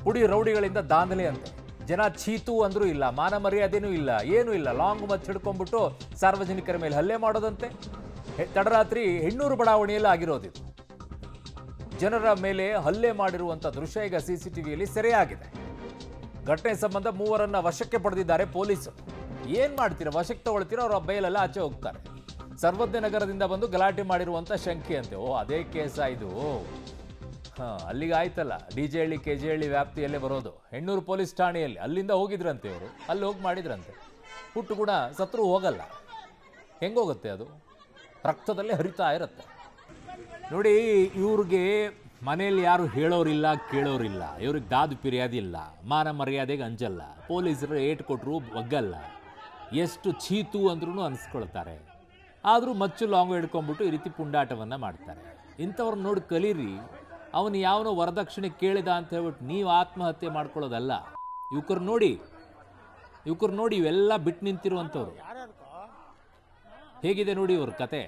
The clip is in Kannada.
ಪುಡಿ ರೌಡಿಗಳಿಂದ ದಾಂಧಲೆ ಅಂತೆ. ಜನ ಚೀತು ಅಂದ್ರೂ ಇಲ್ಲ, ಮಾನ ಮರ್ಯಾದೆನೂ ಇಲ್ಲ, ಏನೂ ಇಲ್ಲ. ಲಾಂಗ್ ಮಚ್ಚ ಹಿಡ್ಕೊಂಡ್ಬಿಟ್ಟು ಸಾರ್ವಜನಿಕರ ಮೇಲೆ ಹಲ್ಲೆ ಮಾಡೋದಂತೆ. ತಡರಾತ್ರಿ ಹೆಣ್ಣೂರು ಬಡಾವಣೆಯಲ್ಲಿ ಆಗಿರೋದಿದು. ಜನರ ಮೇಲೆ ಹಲ್ಲೆ ಮಾಡಿರುವಂಥ ದೃಶ್ಯ ಈಗ ಸಿಸಿಟಿವಿಯಲ್ಲಿ ಸೆರೆಯಾಗಿದೆ. ಘಟನೆ ಸಂಬಂಧ ಮೂವರನ್ನ ವಶಕ್ಕೆ ಪಡೆದಿದ್ದಾರೆ ಪೊಲೀಸರು. ಏನ್ ಮಾಡ್ತೀರಾ, ವಶಕ್ಕೆ ತಗೊಳ್ತೀರಾ, ಅವರ ಬೈಲೆಲ್ಲ ಆಚೆ ಹೋಗ್ತಾರೆ. ಸರ್ವಜ್ಞ ನಗರದಿಂದ ಬಂದು ಗಲಾಟೆ ಮಾಡಿರುವಂಥ ಶಂಕೆ ಅಂತೆ. ಓ, ಅದೇ ಕೇಸ ಇದು. ಅಲ್ಲಿಗೆ ಆಯ್ತಲ್ಲ, ಡಿಜೆಹಳ್ಳಿ ಕೆಜೆಹಳ್ಳಿ ವ್ಯಾಪ್ತಿಯಲ್ಲೇ ಬರೋದು. ಹೆಣ್ಣೂರು ಪೊಲೀಸ್ ಠಾಣೆಯಲ್ಲಿ ಅಲ್ಲಿಂದ ಹೋಗಿದ್ರಂತೆ ಇವರು, ಅಲ್ಲಿ ಹೋಗಿ ಮಾಡಿದ್ರಂತೆ. ಹುಟ್ಟು ಗುಣ ಸತ್ರು ಹೋಗಲ್ಲ, ಹೆಂಗೋಗುತ್ತೆ ಅದು, ರಕ್ತದಲ್ಲೇ ಹರಿತಾ ಇರುತ್ತೆ. ನೋಡಿ, ಇವ್ರಿಗೆ ಮನೆಯಲ್ಲಿ ಯಾರು ಹೇಳೋರಿಲ್ಲ ಕೇಳೋರಿಲ್ಲ, ಇವ್ರಿಗೆ ದಾದು ಪಿರ್ಯಾದಿ ಇಲ್ಲ, ಮಾನ ಮರ್ಯಾದೆಗೆ ಅಂಜಲ್ಲ, ಪೊಲೀಸರು ಏಟು ಕೊಟ್ಟರು ಬಗ್ಗಲ್ಲ, ಎಷ್ಟು ಚೀತು ಅಂದ್ರೂ ಅನಿಸ್ಕೊಳ್ತಾರೆ. ಆದರೂ ಮಚ್ಚು ಲಾಂಗು ಹಿಡ್ಕೊಂಡ್ಬಿಟ್ಟು ಈ ರೀತಿ ಪುಂಡಾಟವನ್ನು ಮಾಡ್ತಾರೆ. ಇಂಥವ್ರನ್ನ ನೋಡಿ ಕಲೀರಿ. ಅವನು ಯಾವನೋ ವರದಕ್ಷಿಣೆ ಕೇಳಿದ ಅಂತ ಹೇಳ್ಬಿಟ್ಟು ನೀವು ಆತ್ಮಹತ್ಯೆ ಮಾಡ್ಕೊಳ್ಳೋದಲ್ಲ. ಯುವಕರು ನೋಡಿ ಇವೆಲ್ಲ ಬಿಟ್ಟು ನಿಂತಿರುವಂಥವ್ರು. ಹೇಗಿದೆ ನೋಡಿ ಇವ್ರ ಕತೆ.